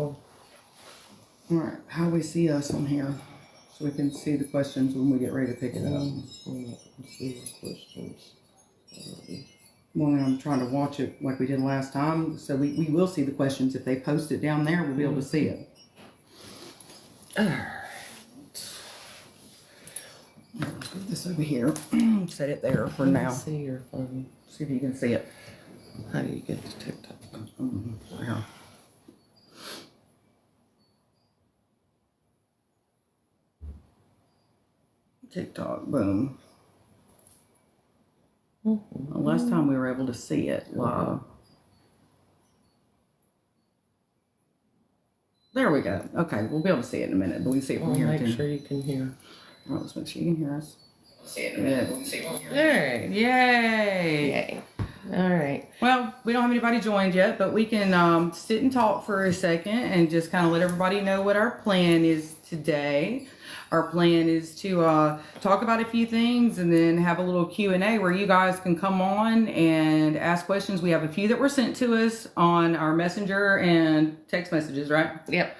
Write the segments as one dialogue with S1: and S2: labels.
S1: Oh.
S2: All right, how we see us on here, so we can see the questions when we get ready to pick it up.
S1: Let's see the questions.
S2: Well, I'm trying to watch it like we did last time, so we will see the questions. If they post it down there, we'll be able to see it.
S1: Alright.
S2: Let's put this over here. Set it there for now.
S1: See your phone.
S2: See if you can see it.
S1: How do you get to TikTok?
S2: Yeah. TikTok, boom. Well, last time we were able to see it live. There we go. Okay, we'll be able to see it in a minute, but we can see it from here
S1: Make
S2: too.
S1: sure you can hear.
S2: All right, let's make sure you can hear us. See it in a minute. We'll see it from here.
S1: Alright.
S2: Yay!
S1: Yay. Alright.
S2: Well, we don't have anybody joined yet, but we can sit and talk for a second and just kind of let everybody know what our plan is today. Our plan is to talk about a few things and then have a little Q&A where you guys can come on and ask questions. We have a few that were sent to us on our messenger and text messages, right?
S1: Yep.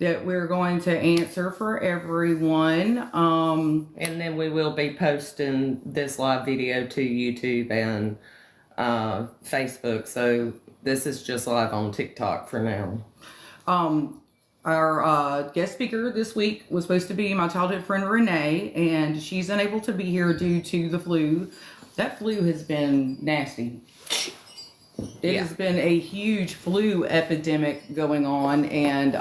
S2: That we're going to answer for everyone.
S1: And then we will be posting this live video to YouTube and Facebook. So this is just live on TikTok for now.
S2: Our guest speaker this week was supposed to be my childhood friend Renee, and she's unable to be here due to the flu. That flu has been nasty. It has been a huge flu epidemic going on, and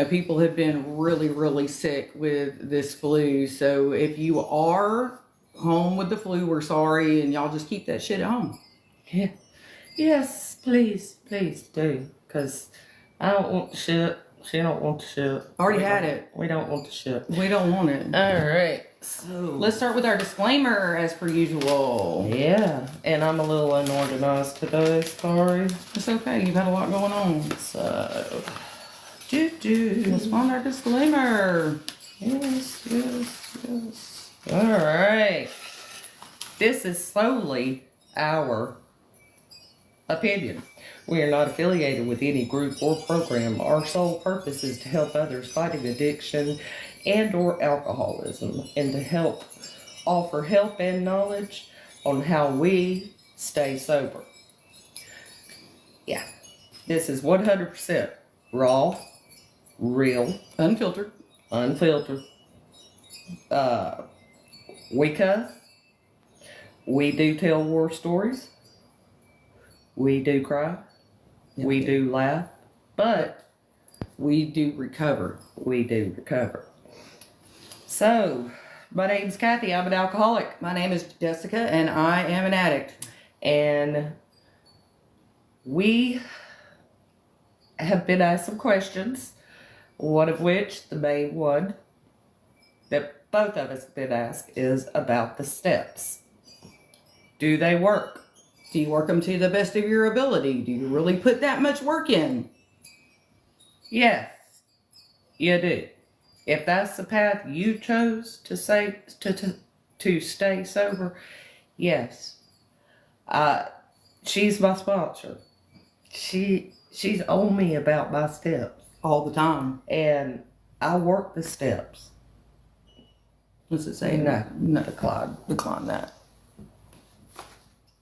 S2: people have been really, really sick with this flu. So if you are home with the flu, we're sorry, and y'all just keep that shit at home.
S1: Yeah. Yes, please do. Because I don't want the shit. She don't want the shit.
S2: Already had it.
S1: We don't want the shit.
S2: We don't want it.
S1: Alright. So
S2: Let's start with our disclaimer as per usual.
S1: yeah. And I'm a little unorganized today, sorry.
S2: It's okay. You've had a lot going on.
S1: So
S2: Let's find our disclaimer.
S1: Yes. Alright. This is solely our opinion. We are not affiliated with any group or program. Our sole purpose is to help others fighting addiction and or alcoholism, and to offer help and knowledge on how we stay sober. Yeah. This is 100% raw, real,
S2: Unfiltered.
S1: unfiltered. We cuss. We do tell war stories. We do cry. We do laugh. But
S2: We do recover.
S1: we do recover. So, my name's Kathy. I'm an alcoholic.
S2: My name is Jessica, and I am an addict.
S1: And we have been asked some questions. One of which, the main one, that both of us have been asked, is about the steps. Do they work?
S2: Do you work them to the best of your ability? Do you really put that much work in?
S1: Yes, you do. If that's the path you chose to stay sober, yes. She's my sponsor. She's on me about my steps,
S2: All the time.
S1: and I work the steps.
S2: What's it say?
S1: No.
S2: No, decline that.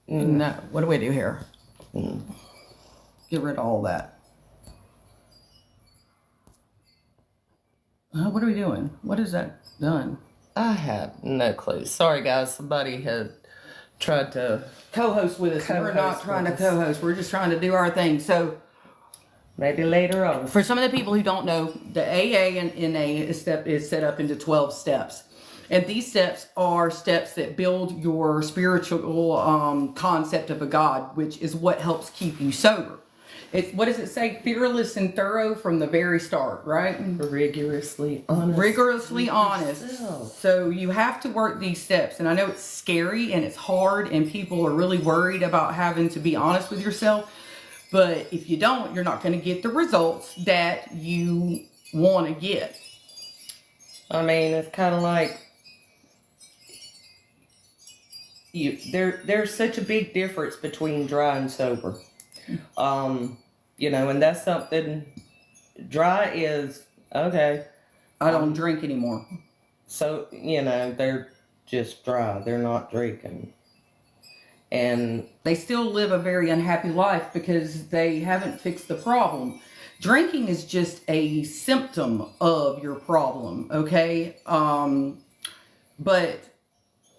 S2: No. What do we do here? Get rid of all that. What are we doing? What is that done?
S1: I have no clue. Sorry, guys. Somebody had tried to
S2: Co-host with us. We're not
S1: Co-host
S2: trying to
S1: with us.
S2: co-host. We're just trying to do our thing. So,
S1: maybe later on.
S2: for some of the people who don't know, the AA and NA is set up into 12 steps. And these steps are steps that build your spiritual concept of a God, which is what helps keep you sober. It's, what does it say? Fearless and thorough from the very start, right?
S1: Rigorously honest.
S2: Rigorously honest.
S1: yourself.
S2: So you have to work these steps. And I know it's scary and it's hard and people are really worried about having to be honest with yourself. But if you don't, you're not going to get the results that you want to get.
S1: I mean, it's kind of like there's such a big difference between dry and sober. You know, and that's something. Dry is okay.
S2: I don't drink anymore.
S1: So, you know, they're just dry. They're not drinking. And
S2: They still live a very unhappy life because they haven't fixed the problem. Drinking is just a symptom of your problem, okay? But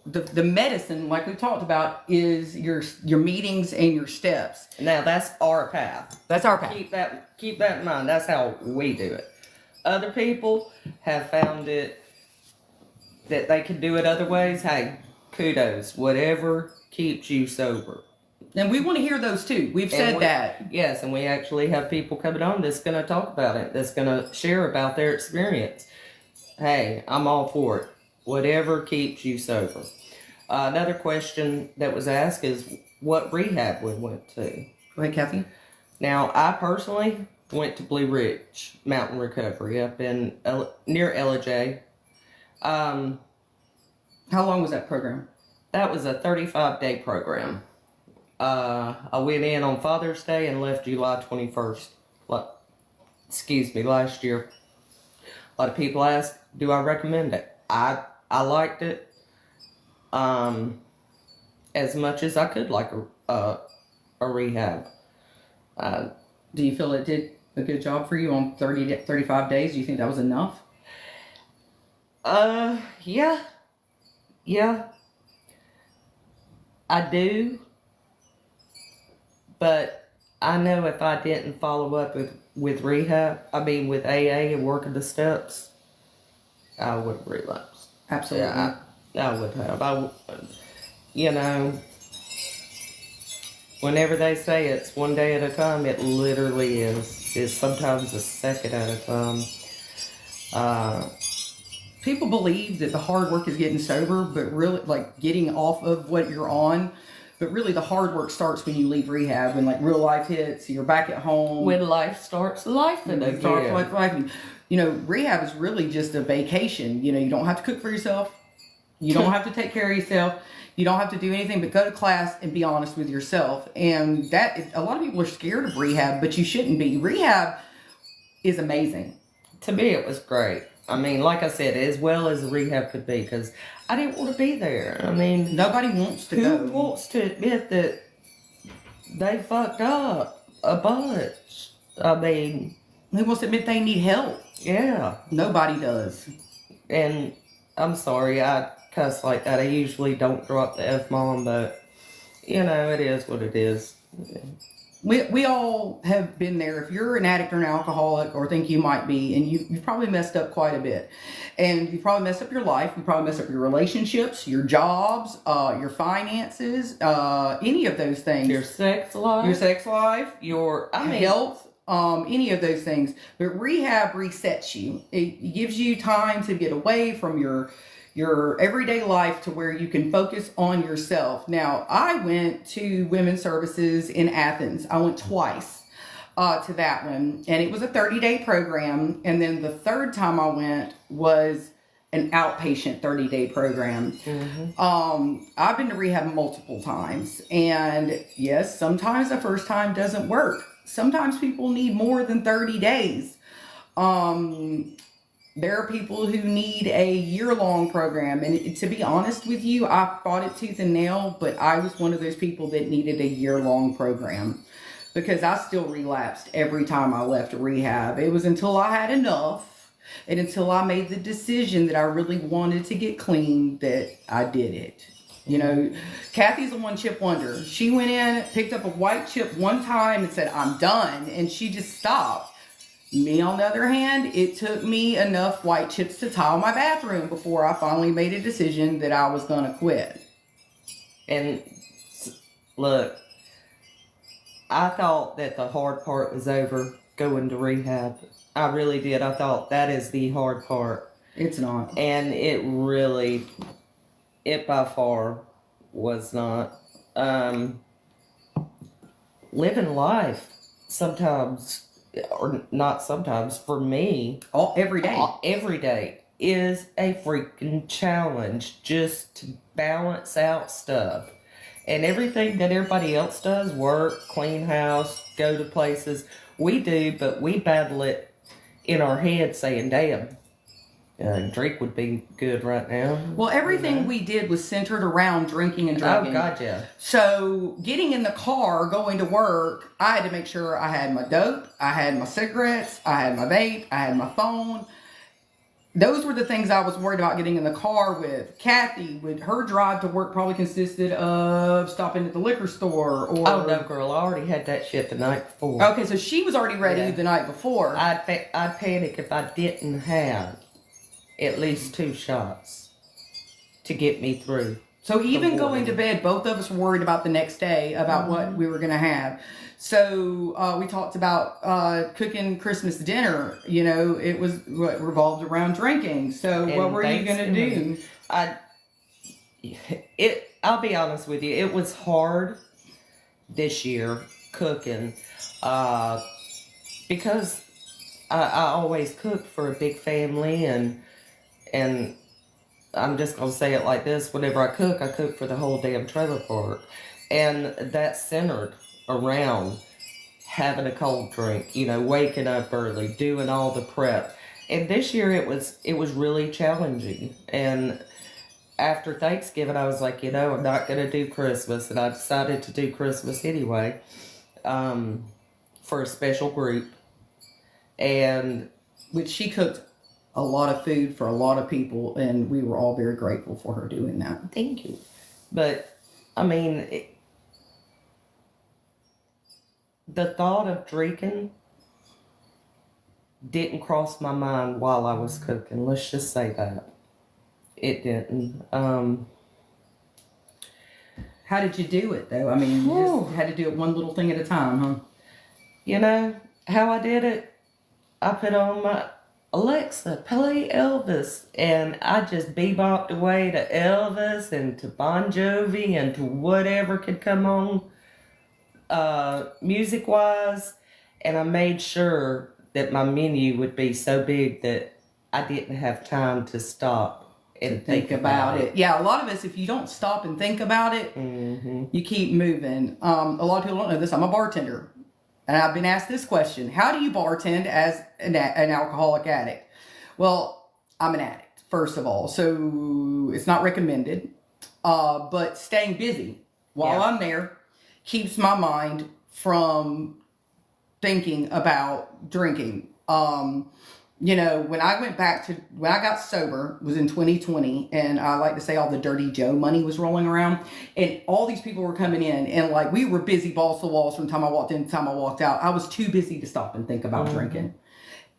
S2: the medicine, like we talked about, is your meetings and your steps.
S1: now that's our path.
S2: That's our path.
S1: Keep that in mind. That's how we do it. Other people have found it that they can do it other ways. Hey, kudos. Whatever keeps you sober.
S2: And we want to hear those too. We've said that.
S1: Yes, and we actually have people coming on that's going to talk about it. That's going to share about their experience. Hey, I'm all for it. Whatever keeps you sober. Another question that was asked is what rehab we went to.
S2: Go ahead, Kathy.
S1: Now, I personally went to Blue Ridge Mountain Recovery up in near LJ.
S2: How long was that program?
S1: That was a 35-day program. I went in on Father's Day and left July 21st. Last year. A lot of people ask, do I recommend it? I liked it as much as I could like a rehab.
S2: Do you feel it did a good job for you on 35 days? Do you think that was enough?
S1: Yeah. I do. But I know if I didn't follow up with rehab, with AA and working the steps, I would have relapsed.
S2: Absolutely.
S1: Yeah, I would have. You know, whenever they say it's one day at a time, it literally is. It's sometimes a second at a time.
S2: People believe that the hard work is getting sober, but really, like, getting off of what you're on. But really, the hard work starts when you leave rehab, when like real life hits. You're back at home.
S1: When life starts lifing again.
S2: You know, rehab is really just a vacation. You know, you don't have to cook for yourself. You don't have to take care of yourself. You don't have to do anything but go to class and be honest with yourself. And that, a lot of people are scared of rehab, but you shouldn't be. Rehab is amazing.
S1: To me, it was great. Like I said, as well as rehab could be, because I didn't want to be there.
S2: Nobody wants to
S1: who
S2: go.
S1: Who wants to admit that they fucked up a bunch?
S2: Who wants to admit they need help?
S1: Yeah.
S2: Nobody does.
S1: And I'm sorry, I cuss like that. I usually don't drop the F-bomb, but, you know, it is what it is.
S2: We all have been there. If you're an addict or an alcoholic or think you might be, and you've probably messed up quite a bit. And you probably messed up your life. You probably messed up your relationships, your jobs, your finances, any of those things.
S1: Your sex life.
S2: Your health, any of those things. But rehab resets you. It gives you time to get away from your everyday life to where you can focus on yourself. Now, I went to Women's Services in Athens. I went twice to that one, and it was a 30-day program. And then the third time I went was an outpatient 30-day program.
S1: Mm-hmm.
S2: I've been to rehab multiple times, and yes, sometimes the first time doesn't work. Sometimes people need more than 30 days. There are people who need a year-long program. And to be honest with you, I fought it tooth and nail, but I was one of those people that needed a year-long program because I still relapsed every time I left rehab. It was until I had enough and until I made the decision that I really wanted to get clean that I did it. You know, Kathy's a one-chip wonder. She went in, picked up a white chip one time and said, I'm done. And she just stopped. Me, on the other hand, it took me enough white chips to tile my bathroom before I finally made a decision that I was going to quit.
S1: And look, I thought that the hard part was over going to rehab. I really did. I thought that is the hard part.
S2: It's not.
S1: And it by far was not. Living life sometimes, or not sometimes, for me,
S2: every
S1: day is a freaking challenge just to balance out stuff. And everything that everybody else does, work, clean house, go to places, We do, but we battle it in our head saying, damn, drink would be good right now.
S2: Well, everything we did was centered around drinking and drugging.
S1: Oh, God, yeah.
S2: So getting in the car, going to work, I had to make sure I had my dope, I had my cigarettes, I had my vape, I had my phone. Those were the things I was worried about getting in the car with. Kathy, with her drive to work, probably consisted of stopping at the liquor store. Or
S1: Oh, no, girl, I already had that shit the night before.
S2: Okay, so she was already ready the night before.
S1: I'd panic if I didn't have at least 2 shots to get me through.
S2: So even going to bed, both of us were worried about the next day, about what we were going to have. So we talked about cooking Christmas dinner. You know, it was what revolved around drinking. So
S1: And
S2: what were you going to do?
S1: I'll be honest with you, it was hard this year cooking because I always cook for a big family, and I'm just gonna say it like this: whenever I cook for the whole damn trailer park, and that's centered around having a cold drink, you know, waking up early, doing all the prep. And this year it was really challenging. And after Thanksgiving, I was like, you know, I'm not gonna do Christmas, and I decided to do Christmas anyway, for a special group. And
S2: Which she cooked a lot of food for a lot of people, and we were all very grateful for her doing that.
S1: thank you. But I mean, the thought of drinking didn't cross my mind while I was cooking. Let's just say that. It didn't.
S2: How did you do it, though? I mean, you just had to do it one little thing at a time, huh?
S1: You know how I did it? I put on my Alexa, play Elvis, and I just bebopped away to Elvis and to Bon Jovi and to whatever could come on music-wise, and I made sure that my menu would be so big that I didn't have time to stop and think about it.
S2: Yeah, a lot of us, if you don't stop and think about it, you keep moving. A lot of people don't know this. I'm a bartender. And I've been asked this question: how do you bartend as an alcoholic addict? Well, I'm an addict, first of all, so it's not recommended. But staying busy while I'm there keeps my mind from thinking about drinking. You know, when I got sober was in 2020, and I like to say all the Dirty Joe money was rolling around, and all these people were coming in, and like we were busy balls to walls from the time I walked in to the time I walked out. I was too busy to stop and think about drinking.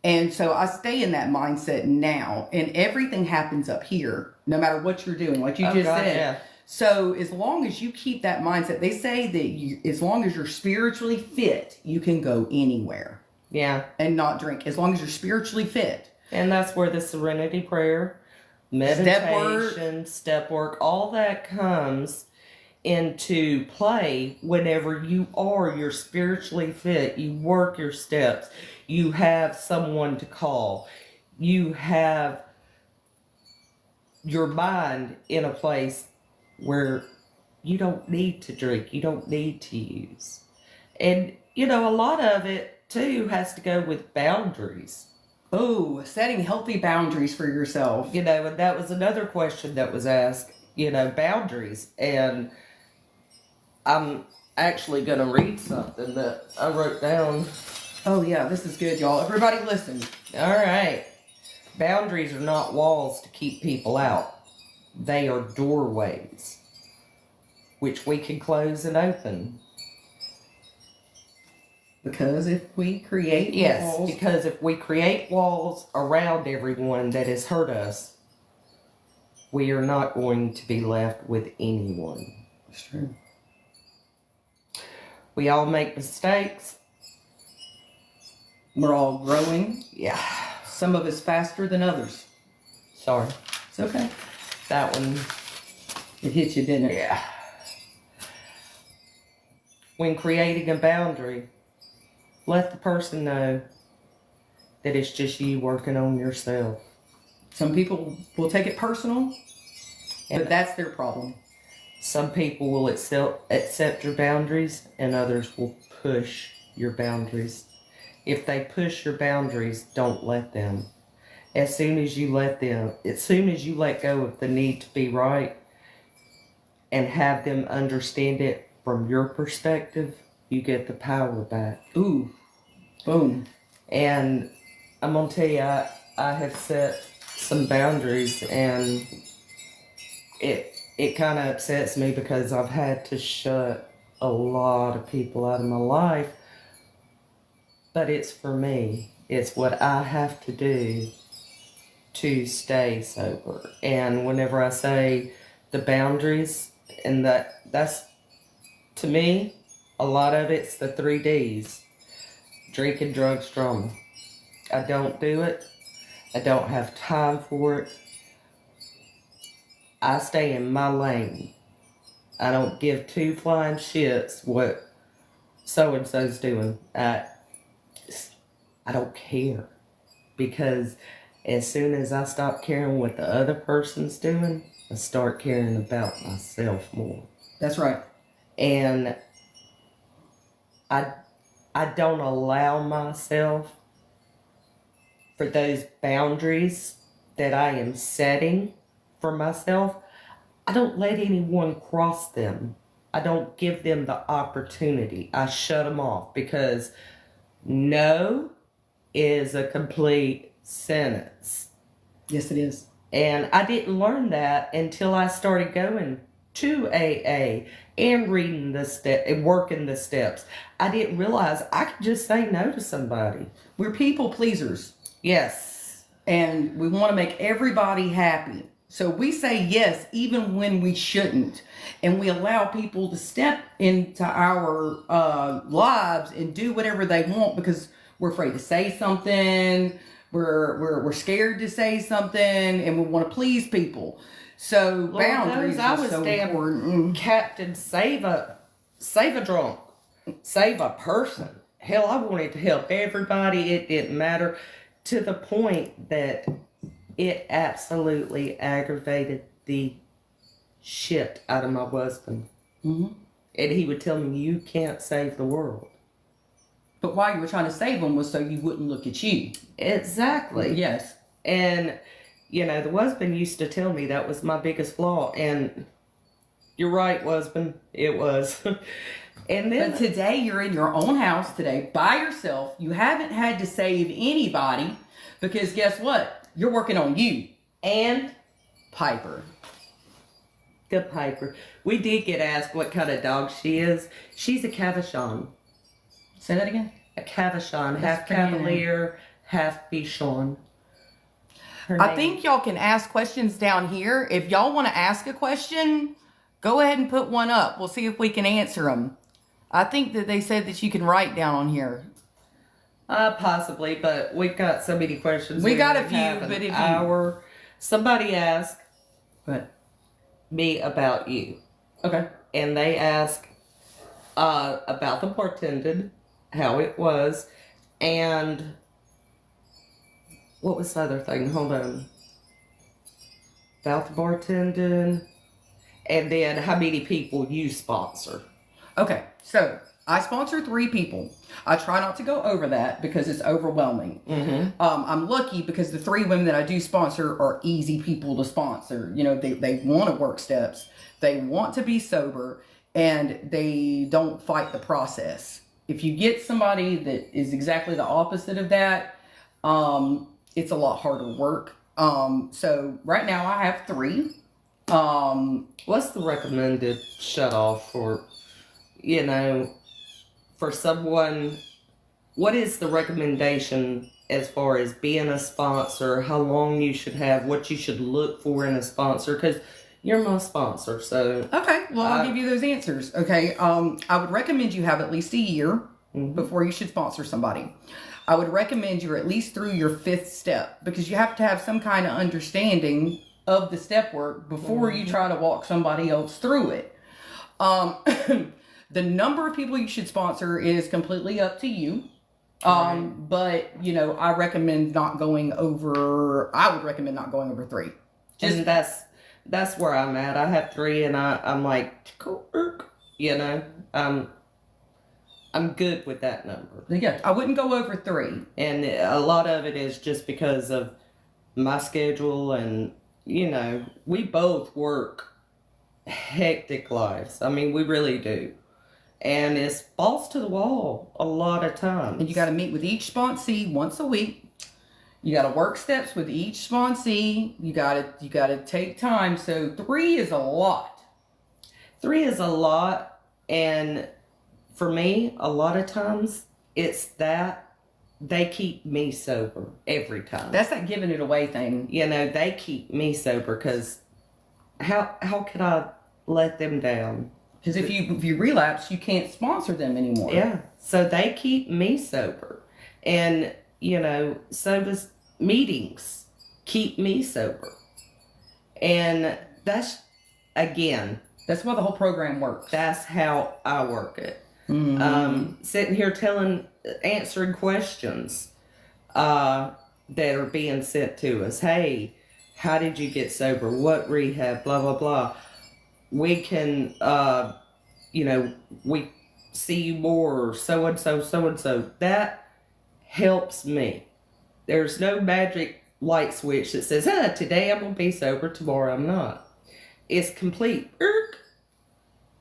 S2: And so I stay in that mindset now, and everything happens up here, no matter what you're doing, like you just said.
S1: Yeah.
S2: So as long as you keep that mindset, they say that as long as you're spiritually fit, you can go anywhere.
S1: Yeah.
S2: And not drink, as long as you're spiritually fit.
S1: And that's where the serenity prayer, meditation, step work, all that comes into play whenever you're spiritually fit. You work your steps. You have someone to call. You have your mind in a place where you don't need to drink. You don't need to use. And, you know, a lot of it too has to go with boundaries.
S2: Oh, setting healthy boundaries for yourself.
S1: You know, and that was another question that was asked, you know, boundaries. And I'm actually going to read something that I wrote down.
S2: Oh, yeah, this is good, y'all. Everybody listen.
S1: All right. Boundaries are not walls to keep people out. They are doorways, which we can close and open.
S2: Because if we create walls...
S1: because if we create walls around everyone that has hurt us, we are not going to be left with anyone.
S2: That's true.
S1: We all make mistakes.
S2: We're all growing.
S1: Yeah.
S2: Some of us faster than others.
S1: Sorry.
S2: It's okay.
S1: That one.
S2: It hit you, didn't it?
S1: Yeah. When creating a boundary, let the person know that it's just you working on yourself.
S2: Some people will take it personal, but that's their problem.
S1: Some people will accept your boundaries, and others will push your boundaries. If they push your boundaries, don't let them. As soon as you let go of the need to be right and have them understand it from your perspective, you get the power back.
S2: Ooh, boom.
S1: And I'm gonna tell you, I have set some boundaries, and it kind of upsets me because I've had to shut a lot of people out of my life. But it's for me. It's what I have to do to stay sober. And whenever I say the boundaries, and that's to me, a lot of it's the 3 Ds: drinking, drugs, drama. I don't do it. I don't have time for it. I stay in my lane. I don't give two flying shits what so and so's doing. I don't care, because as soon as I stop caring what the other person's doing, I start caring about myself more.
S2: That's right.
S1: And I don't allow myself for those boundaries that I am setting for myself. I don't let anyone cross them. I don't give them the opportunity. I shut them off, because no is a complete sentence.
S2: Yes, it is.
S1: And I didn't learn that until I started going to AA and reading the step and working the steps. I didn't realize I could just say no to somebody.
S2: We're people pleasers.
S1: Yes.
S2: And we want to make everybody happy. So we say yes even when we shouldn't. And we allow people to step into our lives and do whatever they want because we're afraid to say something. We're scared to say something, and we want to please people. So
S1: Lord
S2: boundaries
S1: knows I
S2: are
S1: was
S2: so
S1: damn
S2: important.
S1: Captain Save a drunk, save a person. Hell, I wanted to help everybody. It didn't matter, to the point that it absolutely aggravated the shit out of my husband.
S2: Mm-hmm.
S1: And he would tell me, "You can't save the world."
S2: But why you were trying to save them was so you wouldn't look at you.
S1: Exactly.
S2: Yes.
S1: And, the husband used to tell me that was my biggest flaw. And you're right, husband. It was. And then...
S2: But today you're in your own house today by yourself. You haven't had to save anybody because guess what? You're working on you.
S1: And
S2: Piper.
S1: the Piper. We did get asked what kind of dog she is. She's a Cavachon.
S2: Say that again?
S1: A Cavachon.
S2: That's
S1: Half
S2: pretty name.
S1: Cavalier, half Bichon.
S2: I think y'all can ask questions down here. If y'all want to ask a question, go ahead and put one up. We'll see if we can answer them. I think that they said that you can write down on here.
S1: Possibly, but we've got so many questions.
S2: We got a
S1: only
S2: few,
S1: have an
S2: but if you-
S1: hour. Somebody asked
S2: But
S1: me about you,
S2: okay.
S1: and they asked about the bartending, how it was, and what was the other thing? Hold on. About the bartending, and then how many people you sponsor.
S2: Okay, so I sponsor 3 people. I try not to go over that because it's overwhelming.
S1: Mm-hmm.
S2: I'm lucky because the 3 women that I do sponsor are easy people to sponsor. They want to work steps, they want to be sober, and they don't fight the process. If you get somebody that is exactly the opposite of that, it's a lot harder work. So right now I have 3.
S1: What's the recommended shut off for, for someone? What is the recommendation as far as being a sponsor? How long you should have? What you should look for in a sponsor? Because you're my sponsor, so.
S2: Okay, well, I'll give you those answers. Okay, I would recommend you have at least a year before you should sponsor somebody. I would recommend you're at least through your 5th step because you have to have some kind of understanding of the step work before you try to walk somebody else through it. The number of people you should sponsor is completely up to you. But, I would recommend not going over 3.
S1: And that's where I'm at. I I'm like, I'm I'm good with that number.
S2: Yeah, I wouldn't go over 3.
S1: And a lot of it is just because of my schedule, and we both work hectic lives. I mean, we really do. And it's balls to the wall a lot of times.
S2: And you got to meet with each sponsee once a week. You got to work steps with each sponsee. You got to take time. So 3 is a lot.
S1: 3 is a lot, and for me, a lot of times it's that they keep me sober every time.
S2: That's that giving it away thing.
S1: They keep me sober, because how could I let them down?
S2: Because if you relapse, you can't sponsor them anymore.
S1: Yeah. So they keep me sober. And, so does meetings keep me sober. And that's, again,
S2: that's why the whole program works.
S1: that's how I work it.
S2: Mm-hmm.
S1: Sitting here answering questions that are being sent to us. Hey, how did you get sober? What rehab? Blah, blah, blah. We can, we see you more, so-and-so, so-and-so. That helps me. There's no magic light switch that says, today I'm going to be sober, tomorrow I'm not. It's complete.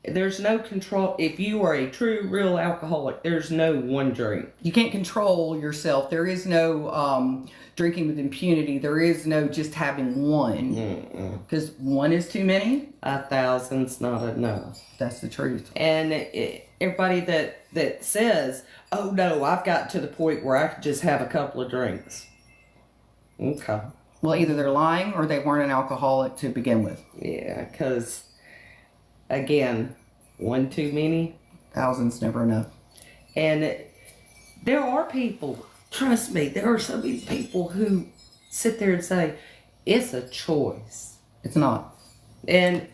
S1: There's no control. If you are a true, real alcoholic, there's no one drink.
S2: You can't control yourself. There is no drinking with impunity. There is no just having one. Because one is too many.
S1: 1,000's not enough.
S2: That's the truth.
S1: And everybody that says, oh no, I've got to the point where I could just have a couple of drinks. Okay.
S2: Well, either they're lying or they weren't an alcoholic to begin with.
S1: Yeah, because, again, one too many.
S2: 1,000's never enough.
S1: And there are people, trust me, there are so many people who sit there and say, it's a choice.
S2: It's not.
S1: And,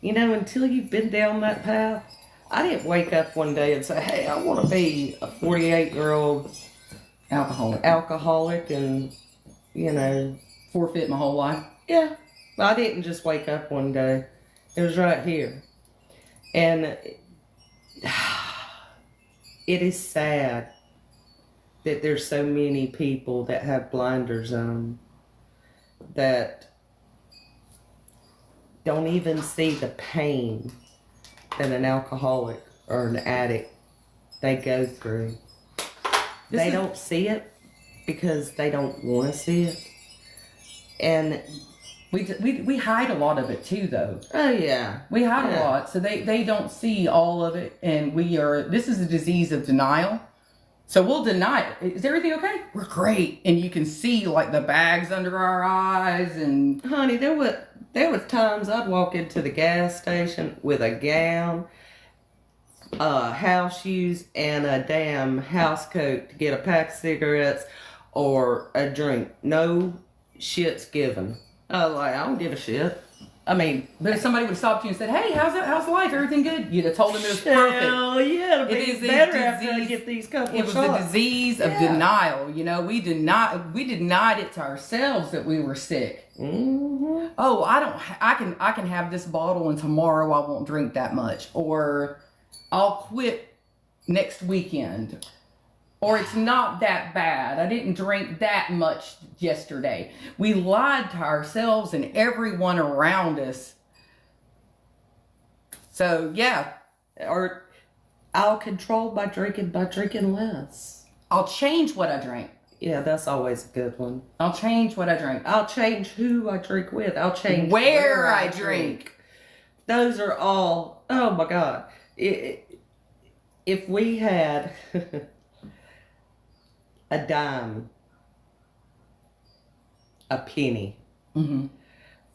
S1: until you've been down that path, I didn't wake up one day and say, hey, I want to be a 48-year-old alcoholic and,
S2: Forfeit my whole life.
S1: Yeah. I didn't just wake up one day. It was right here. And it is sad that there's so many people that have blinders on that don't even see the pain that an alcoholic or an addict they go through. They don't see it because they don't want to see it. And
S2: we hide a lot of it too, though.
S1: oh yeah,
S2: We hide a lot, so they don't see all of it. And this is a disease of denial. So we'll deny it. Is everything okay? We're great. And you can see like the bags under our eyes and
S1: honey, there was times I'd walk into the gas station with a gown, house shoes, and a damn house coat to get a pack of cigarettes or a drink. No shit's given. I don't give a shit. I mean,
S2: but if somebody would have stopped you and said, "Hey, how's life? Everything good?" You'd have told them it was perfect.
S1: Hell yeah,
S2: It is a
S1: better after I
S2: disease.
S1: get these couple
S2: It
S1: of
S2: was
S1: shots.
S2: a disease of denial. We denied it to ourselves that we were sick.
S1: Mm-hmm.
S2: Oh, I can have this bottle and tomorrow I won't drink that much, or I'll quit next weekend, or it's not that bad. I didn't drink that much yesterday. We lied to ourselves and everyone around us. So yeah,
S1: Or I'll control my drinking by drinking less.
S2: I'll change what I drink.
S1: Yeah, that's always a good one.
S2: I'll change what I drink.
S1: I'll change who I drink with. I'll change
S2: Where I drink.
S1: Those are all, oh my God. If we had a dime, a penny,
S2: Mm-hmm.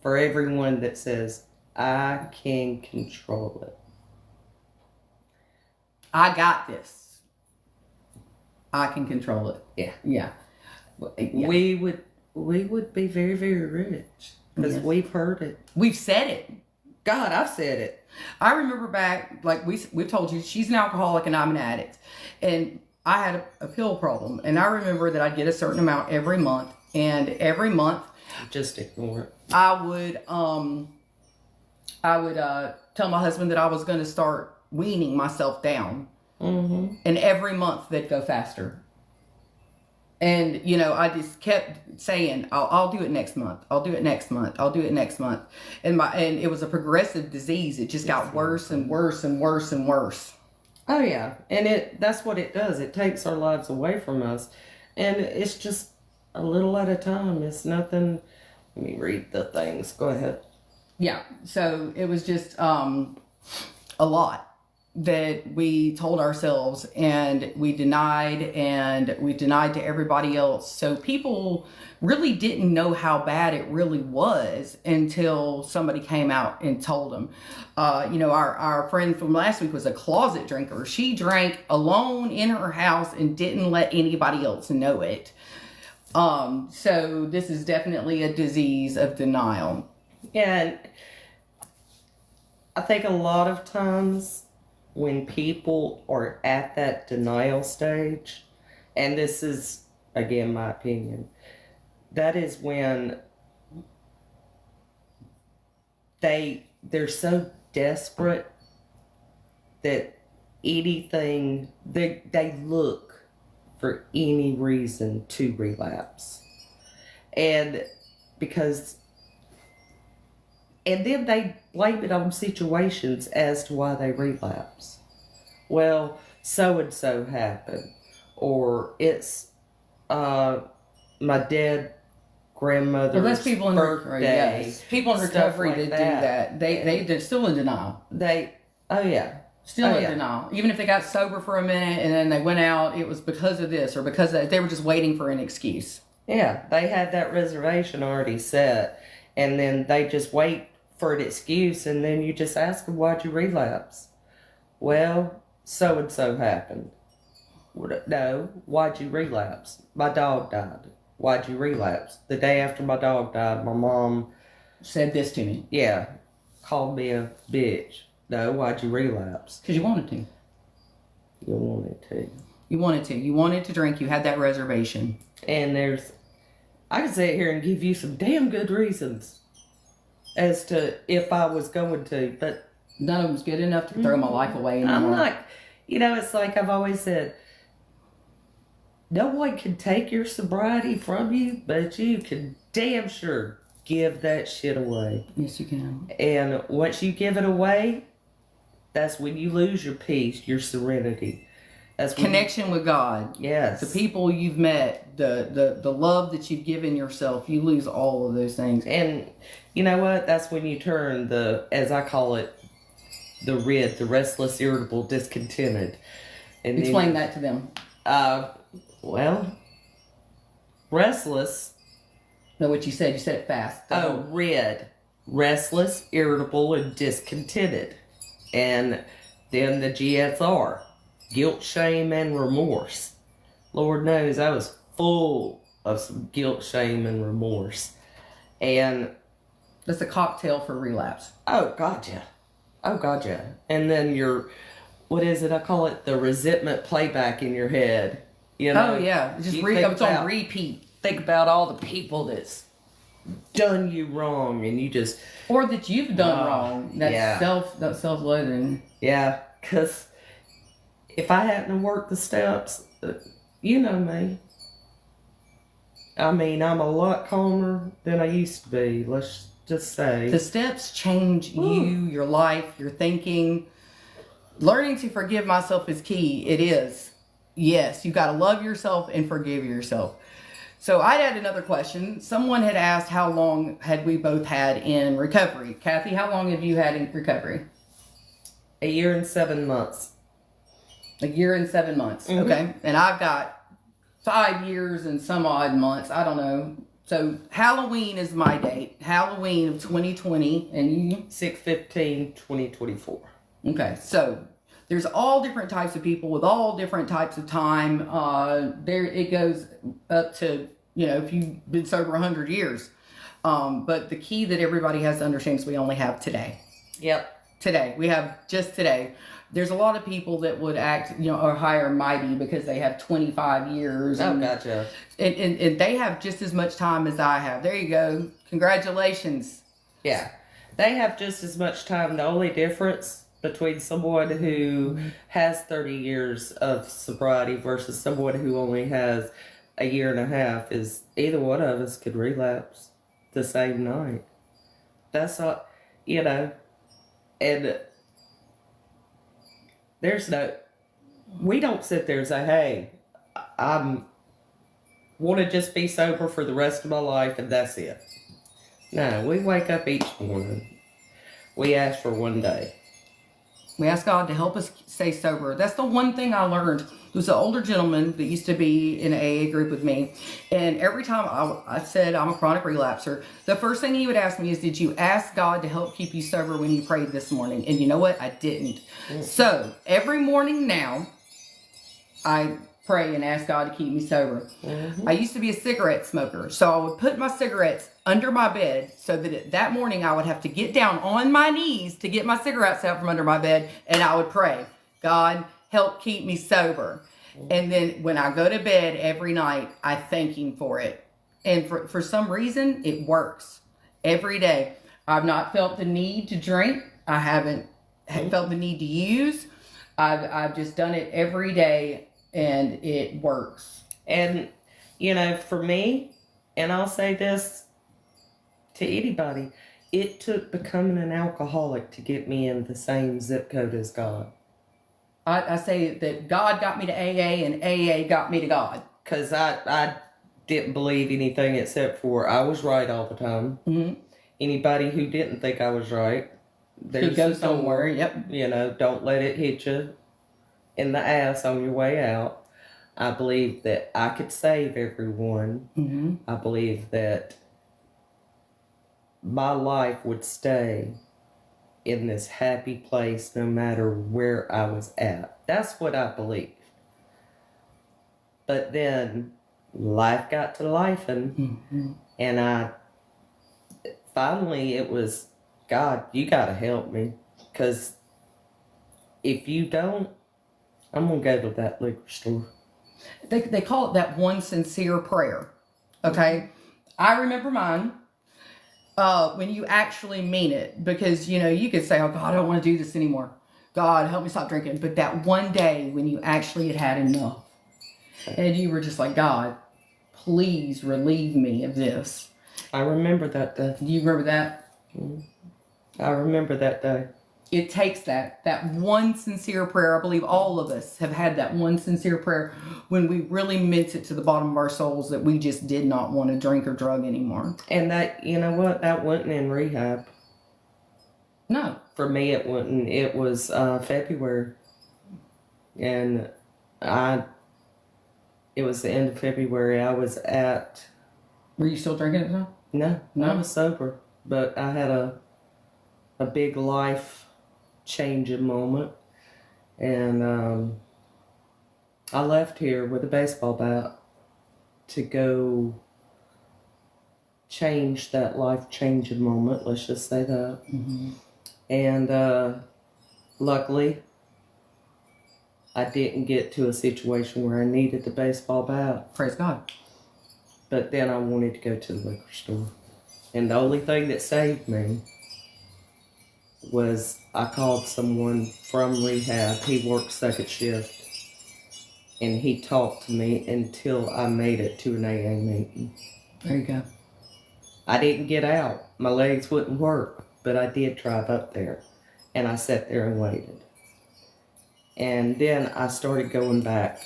S1: for everyone that says, I can control it.
S2: I got this. I can control it.
S1: Yeah.
S2: Yeah. Yeah.
S1: We would be very, very rich because
S2: Yes.
S1: we've heard it.
S2: We've said it.
S1: God, I've said it.
S2: I remember back, like we've told you, she's an alcoholic and I'm an addict. And I had a pill problem. And I remember that I'd get a certain amount every month. And every month
S1: Just ignore it.
S2: I would tell my husband that I was going to start weaning myself down.
S1: Mm-hmm.
S2: And every month they'd go faster. And, you know, I just kept saying, I'll do it next month. I'll do it next month. I'll do it next month. And it was a progressive disease. It just got worse and worse and worse and worse.
S1: Oh yeah, and that's what it does. It takes our lives away from us, and it's just a little at a time. It's nothing. Let me read the things. Go ahead.
S2: Yeah. So it was just a lot that we told ourselves, and we denied to everybody else. So people really didn't know how bad it really was until somebody came out and told them. You know, our friend from last week was a closet drinker. She drank alone in her house and didn't let anybody else know it. So this is definitely a disease of denial.
S1: Yeah, and I think a lot of times when people are at that denial stage, and this is, again, my opinion, that is when they're so desperate that anything, they look for any reason to relapse. And then they blame it on situations as to why they relapse. Well, so and so happened, or it's my dead grandmother's
S2: Well, that's people in recovery.
S1: birthday.
S2: Yes. People in recovery
S1: like
S2: that do that. They're still in denial.
S1: Oh yeah.
S2: Still
S1: Oh,
S2: in
S1: yeah.
S2: denial. Even if they got sober for a minute and then they went out, it was because of this or because of, they were just waiting for an excuse.
S1: Yeah, they had that reservation already set, and then they just wait for an excuse, and then you just ask them, why'd you relapse? Well, so and so happened. No, why'd you relapse? My dog died. Why'd you relapse? The day after my dog died, my mom,
S2: Said this to me.
S1: yeah, called me a bitch. No, why'd you relapse?
S2: Because you wanted to.
S1: You wanted to.
S2: You wanted to. You wanted to drink. You had that reservation.
S1: And I can sit here and give you some damn good reasons as to if I was going to, but
S2: None of them's good enough to throw my life away anymore.
S1: I'm not, it's like I've always said, no one can take your sobriety from you, but you can damn sure give that shit away.
S2: Yes, you can.
S1: And once you give it away, that's when you lose your peace, your serenity. That's when
S2: Connection with God.
S1: yes.
S2: The people you've met, the love that you've given yourself, you lose all of those things.
S1: And you know what? That's when you turn as I call it, the restless, irritable, discontented. And
S2: Explain that to them.
S1: Well, restless.
S2: Know what you said? You said it fast.
S1: Restless, irritable, and discontented. And then the GSR, guilt, shame, and remorse. Lord knows I was full of some guilt, shame, and remorse. And
S2: That's a cocktail for relapse.
S1: oh god, yeah. And then what is it? I call it the resentment playback in your head. You know?
S2: Oh yeah, just
S1: You
S2: it's on repeat.
S1: think about all the people that's done you wrong, and you just
S2: Or that you've done wrong. That
S1: yeah.
S2: self-loathing.
S1: yeah. Because if I hadn't worked the steps, you know me. I mean, I'm a lot calmer than I used to be. Let's just say
S2: The steps change you, your life, your thinking. Learning to forgive myself is key. It is. Yes, you got to love yourself and forgive yourself. So I had another question. Someone had asked how long had we both had in recovery. Kathy, how long have you had in recovery?
S1: 1 year and 7 months.
S2: 1 year and 7 months.
S1: Mhm.
S2: Okay. And I've got 5 years and some odd months. I don't know. So Halloween is my date. Halloween of 2020. And you?
S1: 6/15/2024.
S2: Okay. So there's all different types of people with all different types of time. There it goes up to, if you've been sober 100 years. But the key that everybody has to understand is we only have today.
S1: Yep.
S2: Today. We have just today. There's a lot of people that would act, or higher mighty because they have 25 years.
S1: Oh,
S2: And,
S1: gotcha.
S2: and they have just as much time as I have. There you go. Congratulations.
S1: Yeah. They have just as much time. The only difference between someone who has 30 years of sobriety versus someone who only has a year and a half is either one of us could relapse the same night. That's all, you know, and there's no, we don't sit there and say, hey, I'm want to just be sober for the rest of my life and that's it. No, we wake up each morning. We ask for one day.
S2: We ask God to help us stay sober. That's the one thing I learned. There was an older gentleman that used to be in an AA group with me. And every time I said I'm a chronic relapser, the first thing he would ask me is, did you ask God to help keep you sober when you prayed this morning? And you know what? I didn't. So every morning now, I pray and ask God to keep me sober. I used to be a cigarette smoker, so I would put my cigarettes under my bed so that that morning I would have to get down on my knees to get my cigarettes out from under my bed, and I would pray, God, help keep me sober. And then when I go to bed every night, I thank Him for it. And for some reason, it works every day. I've not felt the need to drink. I haven't felt the need to use. I've just done it every day. And it works.
S1: And, you know, for me, and I'll say this to anybody, it took becoming an alcoholic to get me in the same zip code as God.
S2: I say that God got me to AA and AA got me to God.
S1: Because I didn't believe anything except for I was right all the time.
S2: Mm-hmm.
S1: Anybody who didn't think I was right,
S2: there's go somewhere. Yep.
S1: You know, don't let it hit you in the ass on your way out. I believe that I could save everyone.
S2: Mm-hmm.
S1: I believe that my life would stay in this happy place no matter where I was at. That's what I believe. But then life got to life, and finally it was, God, you got to help me, because if you don't, I'm going to go to that liquor store.
S2: They call it that one sincere prayer. Okay? I remember mine. When you actually mean it. Because, you know, you could say, oh, God, I don't want to do this anymore. God, help me stop drinking. But that one day when you actually had enough. And you were just like, God, please relieve me of this.
S1: I remember that day.
S2: You remember that?
S1: I remember that day.
S2: It takes that one sincere prayer. I believe all of us have had that one sincere prayer when we really meant it to the bottom of our souls that we just did not want to drink or drug anymore.
S1: And that, you know what, that wasn't in rehab.
S2: No.
S1: For me, it wasn't. It was February. And it was the end of February. I was at...
S2: Were you still drinking at the time?
S1: No, I was sober. But I had a big life changing moment, and I left here with a baseball bat to go change that life changing moment, let's just say that. And luckily I didn't get to a situation where I needed the baseball bat.
S2: Praise God.
S1: But then I wanted to go to the liquor store, and the only thing that saved me was I called someone from rehab. He worked second shift, and he talked to me until I made it to an AA meeting.
S2: There you go.
S1: I didn't get out. My legs wouldn't work, but I did drive up there, and I sat there and waited. And then I started going back.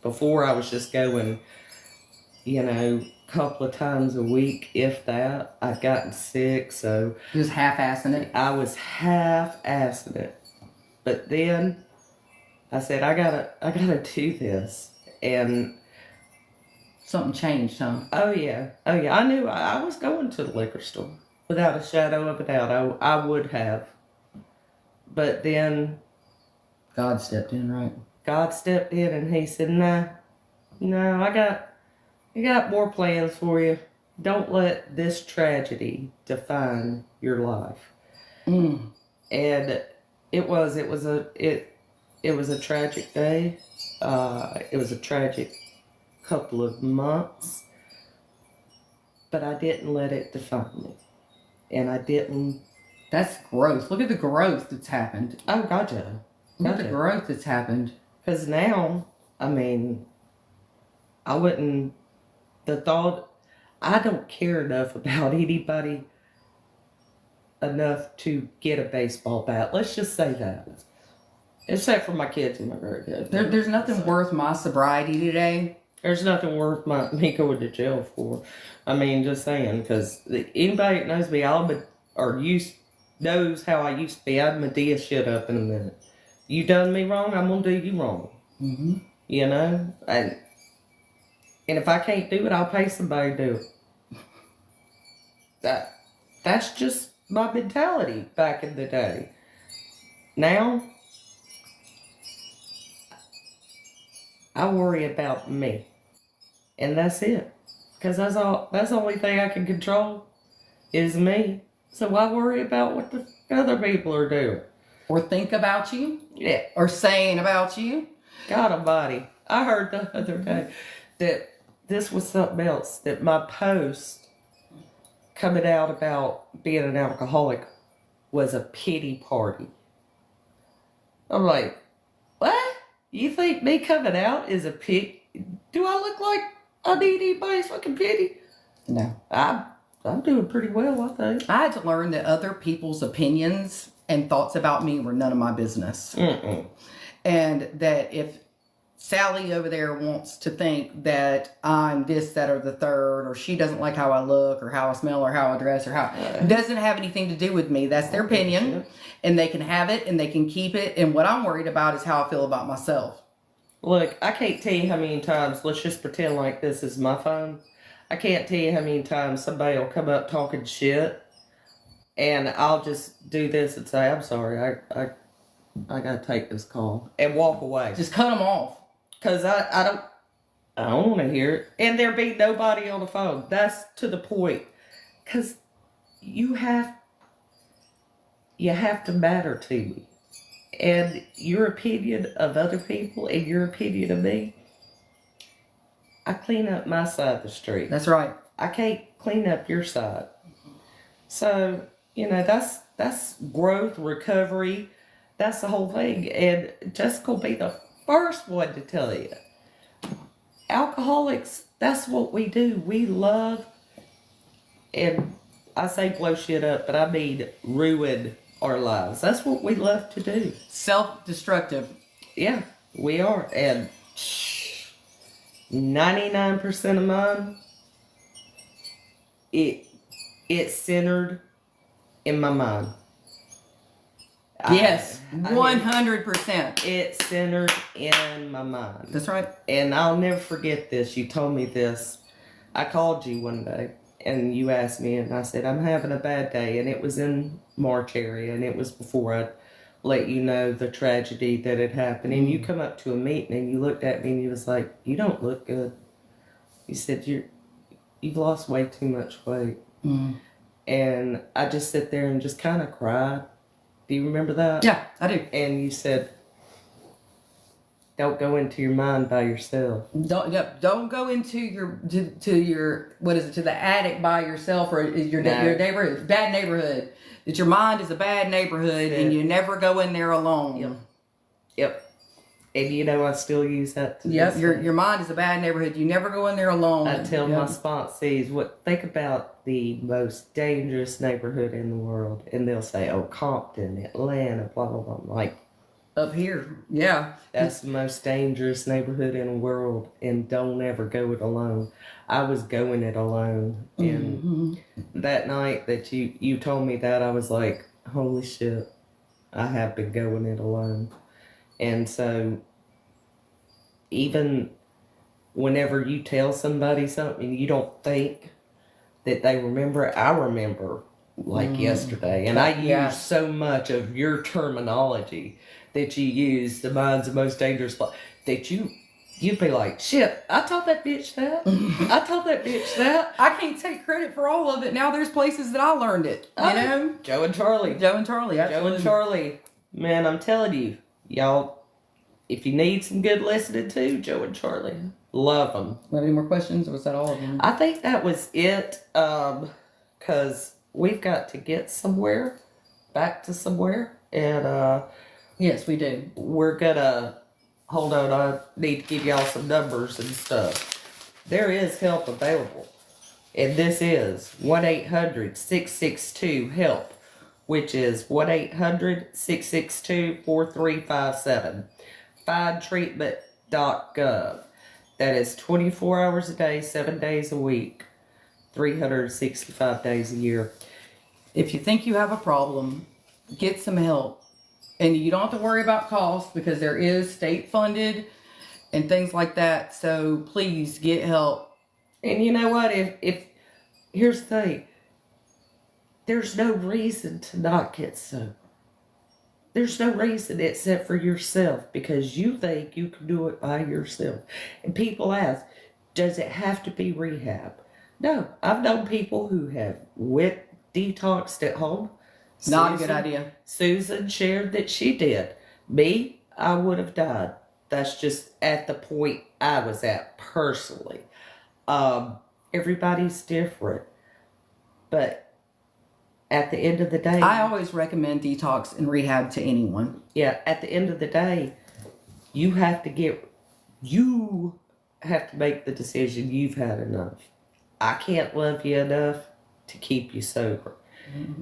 S1: Before I was just going, you know, couple of times a week, if that. I'd gotten sick, so
S2: you was half-assing it.
S1: I was half-assing it, but then I said, I gotta do this, and
S2: something changed, huh?
S1: Oh yeah. I knew I was going to the liquor store without a shadow of a doubt. I would have, but then
S2: God stepped in, right?
S1: God stepped in, and He said, no, I got more plans for you. Don't let this tragedy define your life. And it was a tragic day. It was a tragic couple of months, but I didn't let it define me, and I didn't
S2: That's growth. Look at the growth that's happened.
S1: Oh, gotcha.
S2: Look at the growth that's happened.
S1: Because now, I mean, I wouldn't, the thought, I don't care enough about anybody enough to get a baseball bat. Let's just say that. Except for my kids and my grandkids.
S2: There's nothing worth my sobriety today.
S1: There's nothing worth me going to jail for. I mean, just saying, because anybody that knows me, knows how I used to be. I'm gonna do shit up in a minute. You done me wrong, I'm gonna do you wrong.
S2: Mm-hmm.
S1: You know? And if I can't do it, I'll pay somebody to do it. That's just my mentality back in the day. Now, I worry about me. And that's it. Because that's the only thing I can control is me. So why worry about what the other people are doing?
S2: Or think about you.
S1: Yeah.
S2: Or saying about you.
S1: God almighty. I heard the other day that this was something else. That my post coming out about being an alcoholic was a pity party. I'm like, what? You think me coming out is a pity? Do I look like I need anybody's fucking pity?
S2: No.
S1: I'm doing pretty well, I think.
S2: I had to learn that other people's opinions and thoughts about me were none of my business.
S1: Mm-mm.
S2: And that if Sally over there wants to think that I'm this, that, or the third, or she doesn't like how I look, or how I smell, or how I dress, or how... It doesn't have anything to do with me. That's their opinion. And they can have it, and they can keep it. And what I'm worried about is how I feel about myself.
S1: Look, I can't tell you how many times, let's just pretend like this is my phone. I can't tell you how many times somebody will come up talking shit, and I'll just do this and say, I'm sorry, I gotta take this call, and walk away.
S2: Just cut them off.
S1: Because I don't want to hear it. And there be nobody on the phone. That's to the point. Because you have to matter to me. And your opinion of other people and your opinion of me, I clean up my side of the street.
S2: That's right.
S1: I can't clean up your side. So, that's growth, recovery. That's the whole thing. And Jessica will be the first one to tell you. Alcoholics, that's what we do. We love, and I say blow shit up, but I mean ruin our lives. That's what we love to do.
S2: Self-destructive.
S1: Yeah, we are. And 99% of mine, it's centered in my mind.
S2: Yes, 100%.
S1: It's centered in my mind.
S2: That's right.
S1: And I'll never forget this. You told me this. I called you one day and you asked me, and I said, I'm having a bad day. And it was in March area, and it was before I'd let you know the tragedy that had happened. And you come up to a meeting and you looked at me and you was like, you don't look good. You said, you've lost way too much weight.
S2: Mm.
S1: And I just sit there and just kind of cried. Do you remember that?
S2: Yeah, I do.
S1: And you said, don't go into your mind by yourself.
S2: Don't go into your to the attic by yourself, or your neighborhood, bad neighborhood. That your mind is a bad neighborhood, and you never go in there alone.
S1: Yep. And I still use that.
S2: Yep. Your mind is a bad neighborhood. You never go in there alone.
S1: I tell my sponsees, think about the most dangerous neighborhood in the world, and they'll say, "Oh, Compton, Atlanta, blah blah blah." I'm like,
S2: up here, yeah,
S1: that's the most dangerous neighborhood in the world, and don't ever go it alone. I was going it alone, and that night that you told me that, I was like, "Holy shit, I have been going it alone." And so, even whenever you tell somebody something, you don't think that they remember. I remember like yesterday, and I use so much of your terminology that you use. The mind's the most dangerous place. That you'd be like, shit, I told that bitch that. I told that bitch that.
S2: I can't take credit for all of it. Now there's places that I learned it. You know,
S1: Joe and Charlie.
S2: Absolutely.
S1: Joe and Charlie. Man, I'm telling you, y'all, if you need some good listening to, Joe and Charlie, love them.
S2: Have any more questions, or was that all of them?
S1: I think that was it, because we've got to get somewhere. back to somewhere, and
S2: Yes, we do.
S1: we're gonna hold on. I need to give y'all some numbers and stuff. There is help available, and this is 1-800-662-HELP, which is 1-800-662-4357. Findtreatment.gov. That is 24 hours a day, 7 days a week, 365 days a year.
S2: If you think you have a problem, get some help. And you don't have to worry about costs because there is state funded and things like that. So please get help.
S1: And you know what? If here's the thing, there's no reason to not get sober. There's no reason except for yourself, because you think you can do it by yourself. And people ask, does it have to be rehab? No, I've known people who have detoxed at home.
S2: Not a good idea.
S1: Susan shared that she did. Me, I would have died. That's just at the point I was at personally. Everybody's different. But at the end of the day,
S2: I always recommend detox and rehab to anyone.
S1: yeah, at the end of the day, you have to make the decision. You've had enough. I can't love you enough to keep you sober.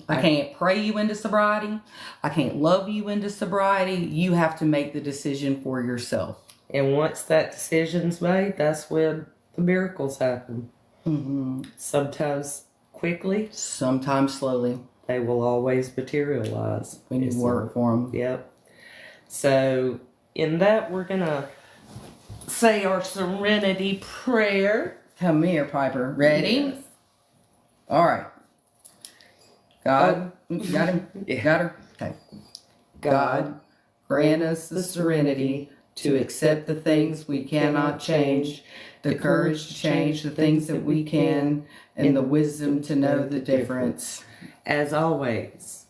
S2: I can't pray you into sobriety. I can't love you into sobriety. You have to make the decision for yourself.
S1: And once that decision's made, that's when the miracles happen.
S2: Mm-hmm.
S1: Sometimes quickly,
S2: Sometimes slowly.
S1: they will always materialize.
S2: When you work for them.
S1: Yep. So, in that, we're going to say our serenity prayer.
S2: Come here, Piper. Ready?
S1: Yes.
S2: All right. God, you got him?
S1: Yeah.
S2: Got her? Okay. God, grant us the serenity to accept the things we cannot change, the courage to change the things that we can, and the wisdom to know the difference.
S1: As always,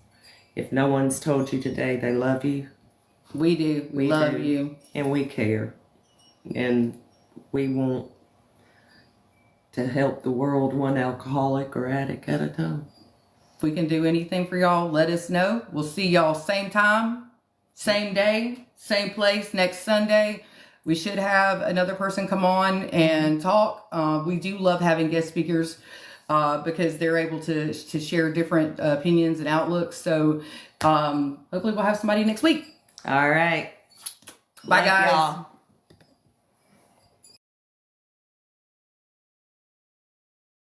S1: if no one's told you today they love you,
S2: We do. We
S1: We
S2: love
S1: do.
S2: you.
S1: and we care, and we want to help the world one alcoholic or addict at a time.
S2: If we can do anything for y'all, let us know. We'll see y'all same time, same day, same place next Sunday. We should have another person come on and talk. We do love having guest speakers because they're able to share different opinions and outlooks. So hopefully we'll have somebody next week.
S1: All right.
S2: Bye,
S1: Love
S2: guys.
S1: y'all.